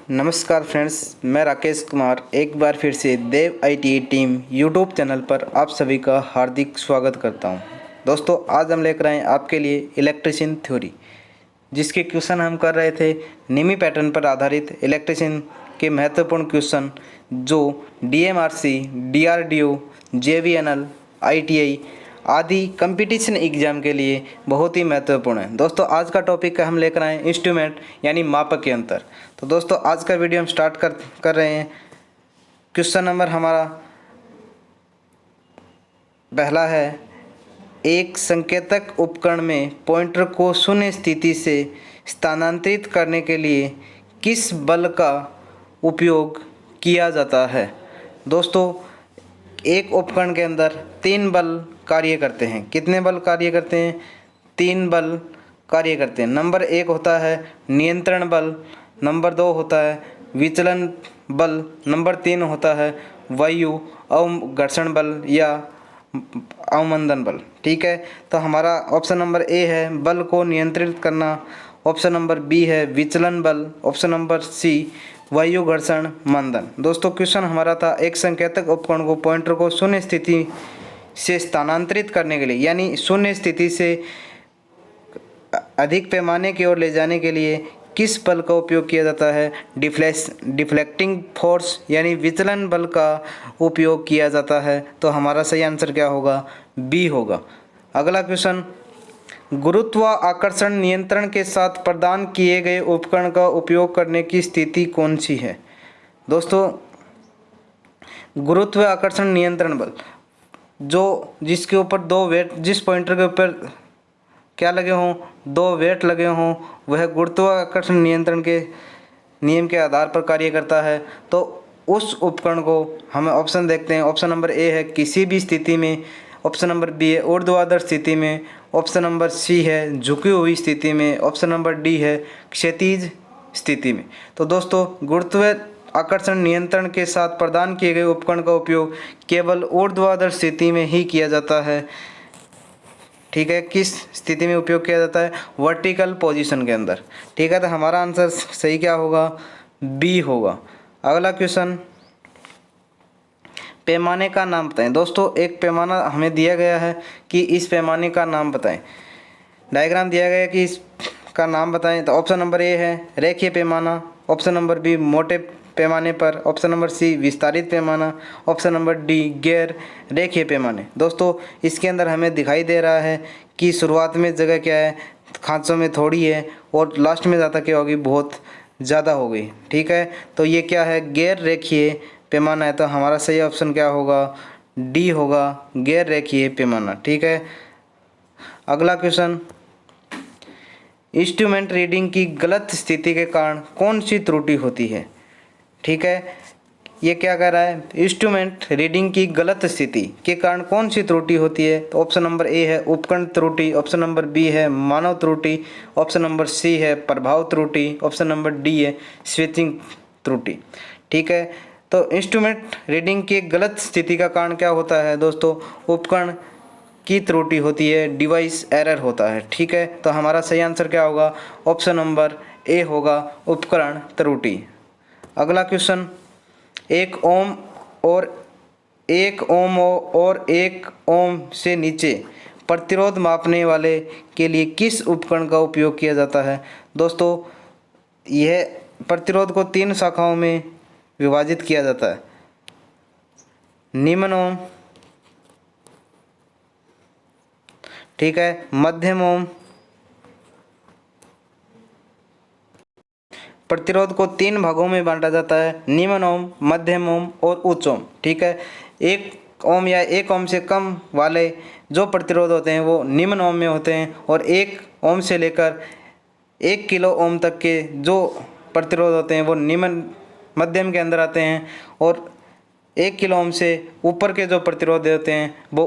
नमस्कार फ्रेंड्स, मैं राकेश कुमार एक बार फिर से देव आईटी टीम यूट्यूब चैनल पर आप सभी का हार्दिक स्वागत करता हूं। दोस्तों, आज हम लेकर आए आपके लिए इलेक्ट्रिशियन थ्योरी, जिसके क्वेश्चन हम कर रहे थे निमी पैटर्न पर आधारित इलेक्ट्रिशियन के महत्वपूर्ण क्वेश्चन जो डीएमआरसी, डीआरडीओ, जेवीएनएल, आईटीआई आदि कंपटीशन एग्जाम के लिए बहुत ही महत्वपूर्ण है। दोस्तों, आज का टॉपिक हम लेकर आए इंस्ट्रूमेंट यानी मापक के अंतर। तो दोस्तों, आज का वीडियो हम स्टार्ट कर रहे हैं। क्वेश्चन नंबर हमारा पहला है, एक संकेतक उपकरण में पॉइंटर को शून्य स्थिति से स्थानांतरित करने के लिए किस बल का उपयोग किया जाता है। दोस्तों, एक उपकरण के अंदर 3 बल कार्य करते हैं। कितने बल कार्य करते हैं? 3 बल कार्य करते हैं। नंबर 1 होता है नियंत्रण बल, नंबर 2 होता है विचलन बल, नंबर 3 होता है वायु अवघर्षण बल या अवमंदन बल। ठीक है, तो हमारा ऑप्शन नंबर ए है बल को नियंत्रित करना, ऑप्शन नंबर बी है विचलन बल, ऑप्शन नंबर सी वायु घर्षण मंदन। दोस्तों, क्वेश्चन हमारा था एक संकेतक उपकरण को पॉइंटर को शून्य स्थिति से स्थानांतरित करने के लिए यानी शून्य स्थिति से अधिक पैमाने की ओर ले जाने के लिए किस बल का उपयोग किया जाता है? डिफ्लेक्टिंग फोर्स यानी विचलन बल का उपयोग किया जाता है। तो हमारा सही आंसर क्या होगा? बी होगा। अगला क्वेश्चन, गुरुत्वाकर्षण नियंत्रण के साथ प्रदान किए गए उपकरण का उपयोग करने की स्थिति कौन सी है? दोस्तों, गुरुत्वाकर्षण नियंत्रण बल जिसके ऊपर 2 वेट, जिस पॉइंटर के ऊपर क्या लगे हों, 2 वेट लगे हों, वह गुरुत्वाकर्षण नियंत्रण के नियम के आधार पर कार्य करता है। तो उस उपकरण को हमें ऑप्शन देखते हैं। ऑप्शन नंबर ए है किसी भी स्थिति में, ऑप्शन नंबर बी है ऊर्ध्वाधर स्थिति में, ऑप्शन नंबर सी है झुकी हुई स्थिति में, ऑप्शन नंबर डी है क्षैतिज स्थिति में। तो दोस्तों, गुरुत्वाकर्षण नियंत्रण के साथ प्रदान किए गए उपकरण का उपयोग केवल ऊर्ध्वाधर स्थिति में ही किया जाता है। ठीक है, किस स्थिति में उपयोग किया जाता है? वर्टिकल पोजीशन के अंदर। ठीक है, तो हमारा आंसर सही क्या होगा? बी होगा। अगला क्वेश्चन, पैमाने का नाम बताएं। दोस्तों, एक पैमाना हमें दिया गया है कि इस पैमाने का नाम बताएं। डायग्राम दिया गया है कि इसका नाम बताएं। तो ऑप्शन नंबर ए है रेखीय पैमाना, ऑप्शन नंबर बी मोटे पैमाने पर, ऑप्शन नंबर सी विस्तारित पैमाना, ऑप्शन नंबर डी गैर रेखीय पैमाने। दोस्तों, इसके अंदर हमें दिखाई दे रहा है कि शुरुआत में जगह क्या है, खांचों में थोड़ी है और लास्ट में ज़्यादा क्या होगी, बहुत ज़्यादा हो गई। ठीक है, तो ये क्या है? गैर रेखीय पैमाना है। तो हमारा सही ऑप्शन क्या होगा? डी होगा, गैर रेखीय पैमाना। ठीक है, अगला क्वेश्चन, इंस्ट्रूमेंट रीडिंग की गलत स्थिति के कारण कौन सी त्रुटि होती है? ठीक है, ये क्या कह रहा है? इंस्ट्रूमेंट रीडिंग की गलत स्थिति के कारण कौन सी त्रुटि होती है? तो ऑप्शन नंबर ए है उपकरण त्रुटि, ऑप्शन नंबर बी है मानव त्रुटि, ऑप्शन नंबर सी है प्रभाव त्रुटि, ऑप्शन नंबर डी है स्विचिंग त्रुटि। ठीक है, तो इंस्ट्रूमेंट रीडिंग की गलत स्थिति का कारण क्या होता है? दोस्तों, उपकरण की त्रुटि होती है, डिवाइस एरर होता है। ठीक है, तो हमारा सही आंसर क्या होगा? ऑप्शन नंबर ए होगा उपकरण त्रुटि। अगला क्वेश्चन, 1 ओम और 1 ओम से नीचे प्रतिरोध मापने वाले के लिए किस उपकरण का उपयोग किया जाता है? दोस्तों, यह प्रतिरोध को 3 शाखाओं में विभाजित किया जाता है। निम्न ओम, ठीक है, मध्यम ओम। प्रतिरोध को 3 भागों में बांटा जाता है, निम्न ओम, मध्यम ओम और उच्च ओम। ठीक है, 1 ओम या 1 ओम से कम वाले जो प्रतिरोध होते हैं वो निम्न ओम में होते हैं, और 1 ओम से लेकर 1 किलो ओम तक के जो प्रतिरोध होते हैं वो निम्न मध्यम के अंदर आते हैं, और 1 किलो ओम से ऊपर के जो प्रतिरोध होते हैं वो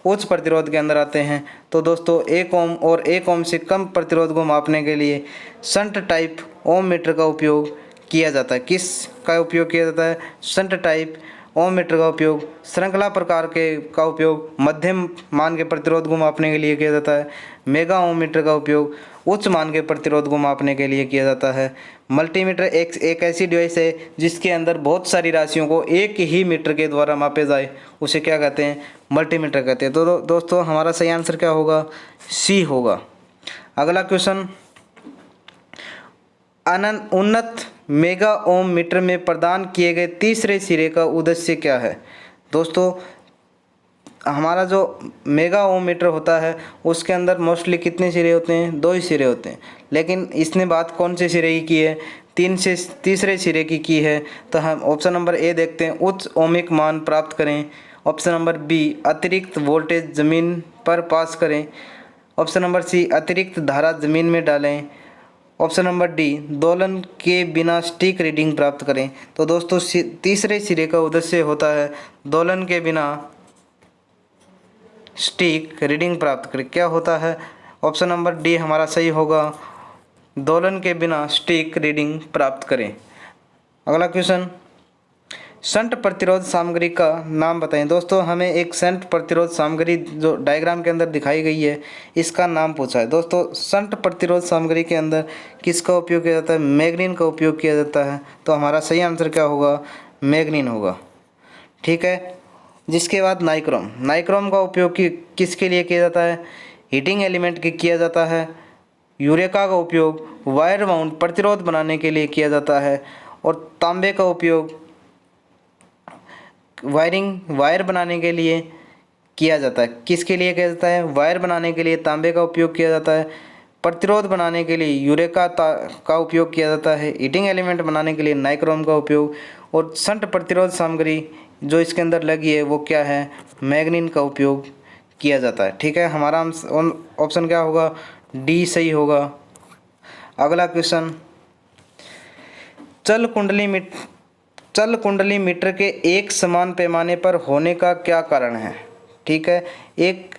उच्च प्रतिरोध के अंदर आते हैं। तो दोस्तों, 1 ओम और 1 ओम से कम प्रतिरोध को मापने के लिए शंट टाइप ओम मीटर का उपयोग किया जाता है। किस का उपयोग किया जाता है? शंट टाइप ओम मीटर का उपयोग श्रृंखला प्रकार का उपयोग मध्यम मान के प्रतिरोध को मापने के लिए किया जाता है। मेगा ओम मीटर का उपयोग उच्च मान के प्रतिरोध को मापने के लिए किया जाता है। मल्टीमीटर एक ऐसी डिवाइस है जिसके अंदर बहुत सारी राशियों को एक ही मीटर के द्वारा मापे जाए, उसे क्या कहते हैं? मल्टीमीटर कहते हैं। तो दोस्तों हमारा सही आंसर क्या होगा? सी होगा। अगला क्वेश्चन, उन्नत मेगा ओम मीटर में प्रदान किए गए तीसरे सिरे का उद्देश्य क्या है? दोस्तों हमारा जो मेगा ओम मीटर होता है उसके अंदर मोस्टली कितने सिरे होते हैं? 2 ही सिरे होते हैं, लेकिन इसने बात कौन से सिरे की है? तीसरे सिरे की है। तो हम ऑप्शन नंबर ए देखते हैं, उच्च ओमिक मान प्राप्त करें। ऑप्शन नंबर बी, अतिरिक्त वोल्टेज ज़मीन पर पास करें। ऑप्शन नंबर सी, अतिरिक्त धारा ज़मीन में डालें। ऑप्शन नंबर डी, दोलन के बिना स्टिक रीडिंग प्राप्त करें। तो दोस्तों तीसरे सिरे का उद्देश्य होता है दोलन के बिना स्टिक रीडिंग प्राप्त करें। क्या होता है? ऑप्शन नंबर डी हमारा सही होगा, दोलन के बिना स्टिक रीडिंग प्राप्त करें। अगला क्वेश्चन, शंट प्रतिरोध सामग्री का नाम बताएं। दोस्तों हमें एक शंट प्रतिरोध सामग्री जो डायग्राम के अंदर दिखाई गई है इसका नाम पूछा है। दोस्तों शंट प्रतिरोध सामग्री के अंदर किसका उपयोग किया जाता है? मैग्नीन का उपयोग किया जाता है। तो हमारा सही आंसर क्या होगा? मैग्नीन होगा। ठीक है। जिसके बाद नाइक्रोम, नाइक्रोम का उपयोग किसके लिए किया जाता है? हीटिंग एलिमेंट के किया जाता है। यूरेका का उपयोग वायर माउंट प्रतिरोध बनाने के लिए किया जाता है। और तांबे का उपयोग वायर बनाने के लिए किया जाता है। किसके लिए किया जाता है? वायर बनाने के लिए तांबे का उपयोग किया जाता है। प्रतिरोध बनाने के लिए यूरेका का उपयोग किया जाता है। हीटिंग एलिमेंट बनाने के लिए नाइक्रोम का उपयोग। और शंट प्रतिरोध सामग्री जो इसके अंदर लगी है वो क्या है? मैग्नीन का उपयोग किया जाता है। ठीक है। हमारा ऑप्शन क्या होगा? डी सही होगा। अगला क्वेश्चन, चल कुंडली मीटर के एक समान पैमाने पर होने का क्या कारण है? ठीक है। एक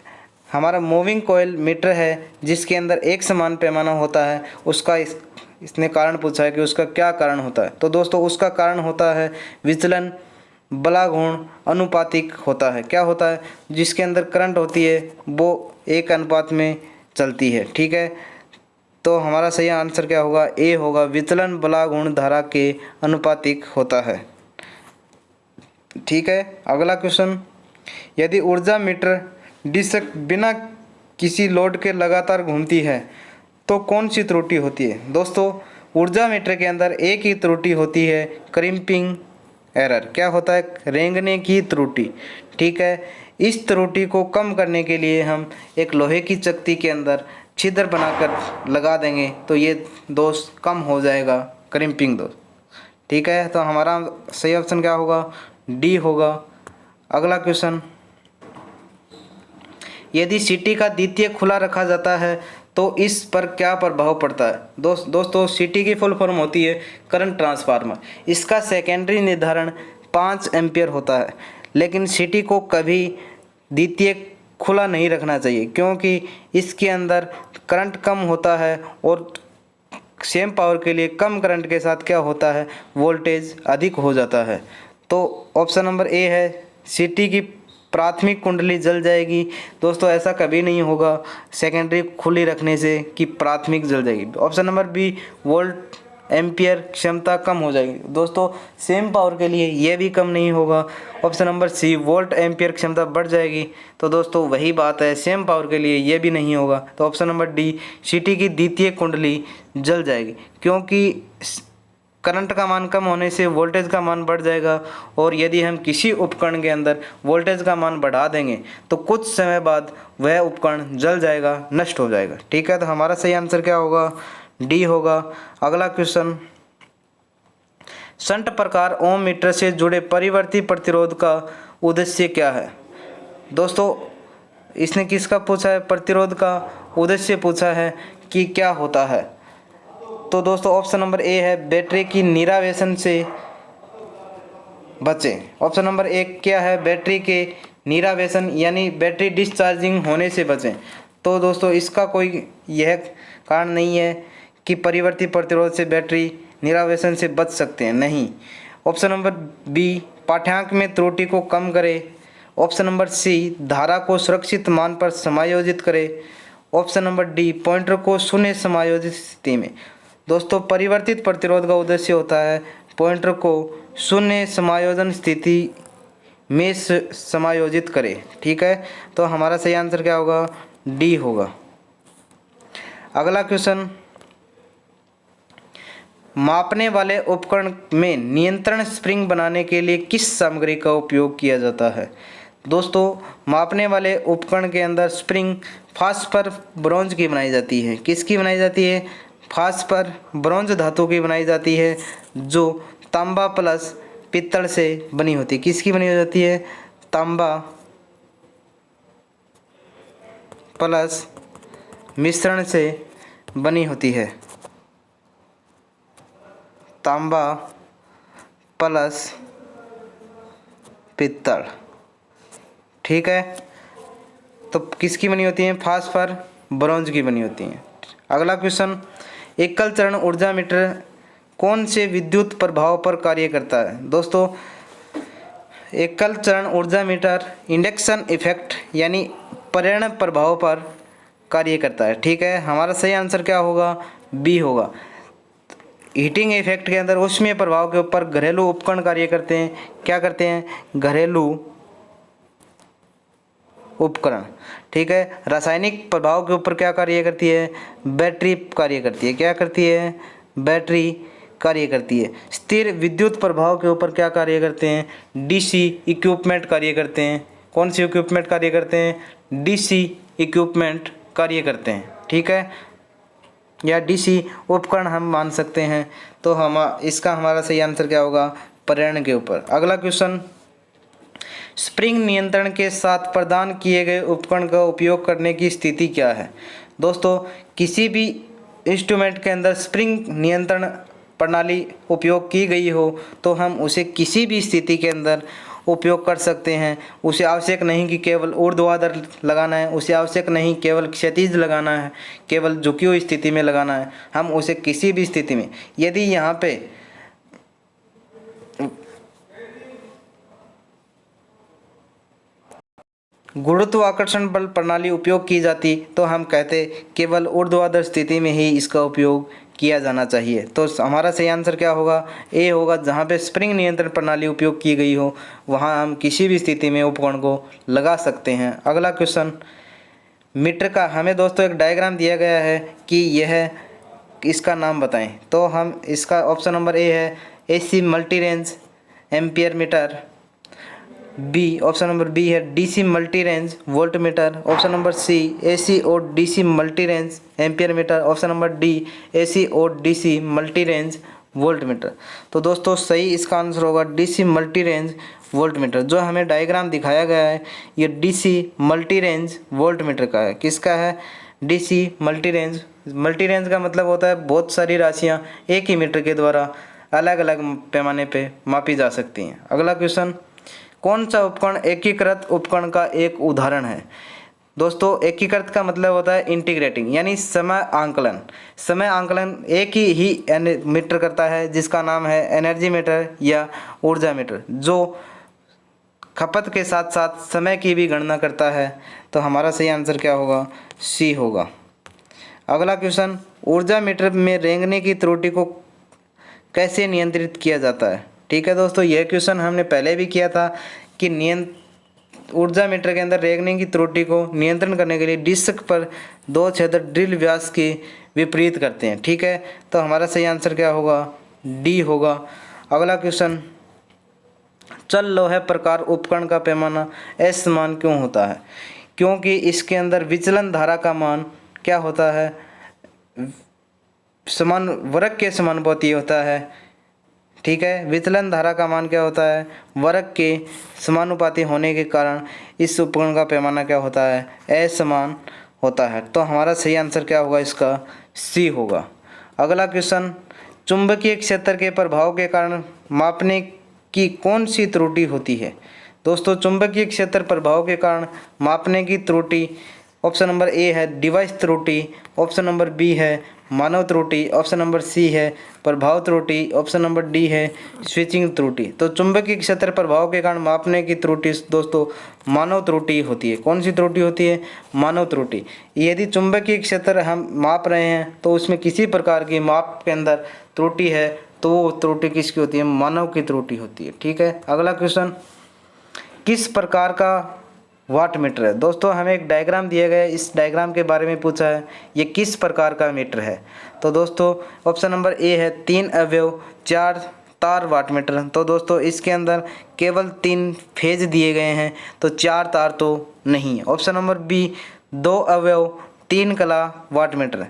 हमारा मूविंग कॉइल मीटर है जिसके अंदर एक समान पैमाना होता है, उसका इसने कारण पूछा है कि उसका क्या कारण होता है। तो दोस्तों उसका कारण होता है विचलन बलागुण अनुपातिक होता है। क्या होता है? जिसके अंदर करंट होती है वो एक अनुपात में चलती है। ठीक है। तो हमारा सही आंसर क्या होगा? ए होगा, विचलन बलागुण धारा के अनुपातिक होता है। ठीक है। अगला क्वेश्चन, यदि ऊर्जा मीटर डिस्क बिना किसी लोड के लगातार घूमती है तो कौन सी त्रुटि होती है? दोस्तों ऊर्जा मीटर के अंदर एक ही त्रुटि होती है, क्रिम्पिंग एरर। क्या होता है? रेंगने की त्रुटि। ठीक है। इस त्रुटि को कम करने के लिए हम एक लोहे की चकती के अंदर छिद्र बनाकर लगा देंगे तो ये दोष कम हो जाएगा, क्रिम्पिंग दोष। ठीक है। तो हमारा सही ऑप्शन क्या होगा? डी होगा। अगला क्वेश्चन, यदि सीटी का द्वितीयक खुला रखा जाता है तो इस पर क्या प्रभाव पड़ता है? दोस्तों सीटी की फुल फॉर्म होती है करंट ट्रांसफार्मर। इसका सेकेंडरी निर्धारण 5 एम्पियर होता है, लेकिन सीटी को कभी द्वितीयक खुला नहीं रखना चाहिए क्योंकि इसके अंदर करंट कम होता है और सेम पावर के लिए कम करंट के साथ क्या होता है? वोल्टेज अधिक हो जाता है। तो ऑप्शन नंबर ए है, सीटी की प्राथमिक कुंडली जल जाएगी। दोस्तों ऐसा कभी नहीं होगा सेकेंडरी खुली रखने से कि प्राथमिक जल जाएगी। Option number B, volt ampere क्षमता कम हो जाएगी। दोस्तों सेम पावर के लिए ये भी कम नहीं होगा। Option number C, volt ampere क्षमता बढ़ जाएगी। तो दोस्तों वही बात है, सेम पावर के लिए ये भी नहीं होगा। तो ऑप्शन नंबर डी, सीटी की द्वितीय कुंडली जल जाएगी क्योंकि करंट का मान कम होने से वोल्टेज का मान बढ़ जाएगा और यदि हम किसी उपकरण के अंदर वोल्टेज का मान बढ़ा देंगे तो कुछ समय बाद वह उपकरण जल जाएगा, नष्ट हो जाएगा। ठीक है। तो हमारा सही आंसर क्या होगा? डी होगा। अगला क्वेश्चन, शंट प्रकार ओम मीटर से जुड़े परिवर्ती प्रतिरोध का उद्देश्य क्या है? दोस्तों इसने किसका पूछा है? प्रतिरोध का उद्देश्य पूछा है कि क्या होता है। तो दोस्तों ऑप्शन नंबर ए है, बैटरी की निरावेशन से बचें। ऑप्शन नंबर एक क्या है? बैटरी के निरावेशन यानी बैटरी डिस्चार्जिंग होने से बचें। तो दोस्तों इसका कोई यह कारण नहीं है कि परिवर्ती प्रतिरोध से बैटरी निरावेशन से बच सकते हैं, नहीं। ऑप्शन नंबर बी, पाठ्यांक में त्रुटि को कम करे। ऑप्शन नंबर सी, धारा को सुरक्षित मान पर समायोजित करे। ऑप्शन नंबर डी, पॉइंटर को शून्य समायोजित स्थिति में। दोस्तों परिवर्तित प्रतिरोध का उद्देश्य होता है पॉइंटर को शून्य समायोजन स्थिति में समायोजित करे। ठीक है, तो हमारा सही आंसर क्या होगा? डी होगा। अगला क्वेश्चन, मापने वाले उपकरण में नियंत्रण स्प्रिंग बनाने के लिए किस सामग्री का उपयोग किया जाता है? दोस्तों मापने वाले उपकरण के अंदर स्प्रिंग फास्फर ब्रोंज की बनाई जाती है। किसकी बनाई जाती है? फास्फर ब्रोंज धातु की बनाई जाती है, जो तांबा प्लस पित्तल से बनी होती है। किसकी बनी हो जाती है? तांबा प्लस मिश्रण से बनी होती है। तांबा प्लस पित्तल। ठीक है, तो किसकी बनी होती है? फास्फर ब्रोंज की बनी होती हैं। अगला क्वेश्चन, एकल चरण ऊर्जा मीटर कौन से विद्युत प्रभाव पर कार्य करता है? दोस्तों एकल चरण ऊर्जा मीटर इंडक्शन इफेक्ट यानी प्रेरण प्रभाव पर कार्य करता है। ठीक है, हमारा सही आंसर क्या होगा? बी होगा। हीटिंग इफेक्ट के अंदर ऊष्मीय प्रभाव के ऊपर घरेलू उपकरण कार्य करते हैं। क्या करते हैं? घरेलू उपकरण। ठीक है, रासायनिक प्रभाव के ऊपर क्या कार्य करती है? बैटरी कार्य करती है। क्या करती है? बैटरी कार्य करती है। स्थिर विद्युत प्रभाव के ऊपर क्या कार्य करते हैं? डीसी इक्विपमेंट कार्य करते हैं। कौन सी इक्विपमेंट कार्य करते हैं? डीसी इक्विपमेंट कार्य करते हैं। ठीक है, या डीसी उपकरण हम मान सकते हैं। तो इसका हमारा सही आंसर क्या होगा? प्रेरण के ऊपर। अगला क्वेश्चन, स्प्रिंग नियंत्रण के साथ प्रदान किए गए उपकरण का उपयोग करने की स्थिति क्या है? दोस्तों किसी भी इंस्ट्रूमेंट के अंदर स्प्रिंग नियंत्रण प्रणाली उपयोग की गई हो तो हम उसे किसी भी स्थिति के अंदर उपयोग कर सकते हैं। उसे आवश्यक नहीं कि केवल ऊर्ध्वाधर लगाना है, उसे आवश्यक नहीं केवल क्षैतिज लगाना है, केवल झुकी हुई स्थिति में लगाना है। हम उसे किसी भी स्थिति में, यदि यहाँ पे गुरुत्वाकर्षण बल प्रणाली उपयोग की जाती तो हम कहते केवल ऊर्ध्वाधर स्थिति में ही इसका उपयोग किया जाना चाहिए। तो हमारा सही आंसर क्या होगा? ए होगा। जहाँ पे स्प्रिंग नियंत्रण प्रणाली उपयोग की गई हो वहाँ हम किसी भी स्थिति में उपकरण को लगा सकते हैं। अगला क्वेश्चन, मीटर का हमें दोस्तों एक डायग्राम दिया गया है कि यह इसका नाम बताएं। तो हम इसका ऑप्शन नंबर ए है AC multi range ampere meter, B option number B है DC multi range volt meter, option number C AC और DC multi range ampere meter, option number D AC और DC multi range volt meter. तो दोस्तों सही इसका answer होगा DC multi range volt meter. जो हमें डायग्राम दिखाया गया है ये DC multi range volt meter का है। किसका है? DC multi range. Multi range का मतलब होता है बहुत सारी राशियाँ एक ही मीटर के द्वारा अलग अलग पैमाने पे मापी जा सकती हैं। अगला क्वेश्चन, कौन सा उपकरण एकीकृत उपकरण का एक उदाहरण है? दोस्तों एकीकृत का मतलब होता है इंटीग्रेटिंग यानी समय आंकलन। समय आंकलन एक ही मीटर करता है जिसका नाम है एनर्जी मीटर या ऊर्जा मीटर, जो खपत के साथ साथ समय की भी गणना करता है। तो हमारा सही आंसर क्या होगा? सी होगा। अगला क्वेश्चन, ऊर्जा मीटर में रेंगने की त्रुटि को कैसे नियंत्रित किया जाता है? ठीक है दोस्तों, यह क्वेश्चन हमने पहले भी किया था कि ऊर्जा मीटर के अंदर रेंगने की त्रुटि को नियंत्रण करने के लिए डिस्क पर 2 छेदक ड्रिल व्यास के विपरीत करते हैं। ठीक है, तो हमारा सही आंसर क्या होगा? डी होगा। अगला क्वेश्चन, चल लोहे प्रकार उपकरण का पैमाना असमान क्यों होता है? क्योंकि इसके अंदर विचलन धारा का मान क्या होता है? समान वर्ग के समानुपाती होता है। ठीक है, विचलन धारा का मान क्या होता है? वर्ग के समानुपाती होने के कारण इस उपकरण का पैमाना क्या होता है? असमान होता है। तो हमारा सही आंसर क्या होगा? इसका सी होगा। अगला क्वेश्चन, चुंबकीय क्षेत्र के प्रभाव के कारण मापने की कौन सी त्रुटि होती है? दोस्तों चुंबकीय क्षेत्र प्रभाव के कारण मापने की त्रुटि ऑप्शन नंबर ए है डिवाइस त्रुटि, ऑप्शन नंबर बी है मानव त्रुटि, ऑप्शन नंबर सी है प्रभाव त्रुटि, ऑप्शन नंबर डी है स्विचिंग त्रुटि। तो चुंबकीय क्षेत्र प्रभाव के कारण मापने की त्रुटि दोस्तों मानव त्रुटि होती है। कौन सी त्रुटि होती है? मानव त्रुटि। यदि चुंबकीय क्षेत्र हम माप रहे हैं तो उसमें किसी प्रकार की माप के अंदर त्रुटि है तो वो त्रुटि किसकी होती है? मानव की त्रुटि होती है। ठीक है, अगला क्वेश्चन, किस प्रकार का वाट मीटर है? दोस्तों हमें एक डायग्राम दिया गया है, इस डायग्राम के बारे में पूछा है ये किस प्रकार का मीटर है। तो दोस्तों ऑप्शन नंबर ए है 3 अवयव 4 तार वाट मीटर। तो दोस्तों इसके अंदर केवल 3 फेज दिए गए हैं तो 4 तार तो नहीं है। ऑप्शन नंबर बी 2 अवयव 3 कला वाट मीटर।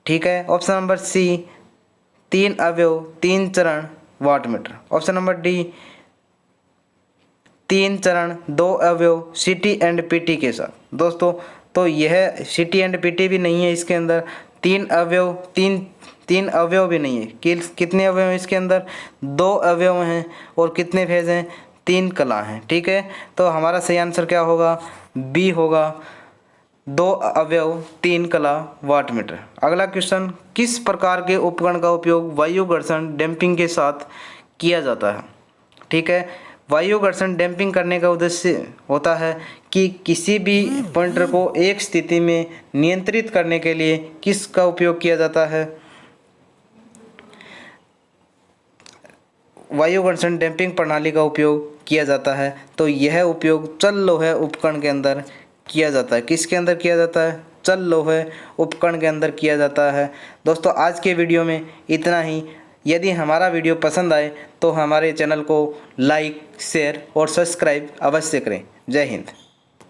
ठीक है, ऑप्शन नंबर सी 3 अवयव 3 चरण watt meter. Option number D 3 चरण 2 अवयव सीटी एंड पीटी के साथ। दोस्तों तो यह सीटी एंड पीटी भी नहीं है, इसके अंदर 3 अवयव 3 अवयव भी नहीं है। कितने अवयव हैं इसके अंदर? 2 अवयव हैं और कितने फेज हैं? 3 कला हैं। ठीक है, तो हमारा सही आंसर क्या होगा? बी होगा 2 अवयव 3 कला वाट मीटर। अगला क्वेश्चन, किस प्रकार के उपकरण का उपयोग वायु घर्षण डैम्पिंग के साथ किया जाता है? ठीक है, वायु घर्षण डैम्पिंग करने का उद्देश्य होता है कि किसी भी पॉइंटर को एक स्थिति में नियंत्रित करने के लिए किसका उपयोग किया जाता है? वायु घर्षण डैम्पिंग प्रणाली का उपयोग किया जाता है। तो यह उपयोग चल लोहे उपकरण के अंदर किया जाता है। किसके अंदर किया जाता है? चल लोहे उपकरण के अंदर किया जाता है। दोस्तों आज के वीडियो में इतना ही। यदि हमारा वीडियो पसंद आए तो हमारे चैनल को लाइक, शेयर और सब्सक्राइब अवश्य करें। जय हिंद।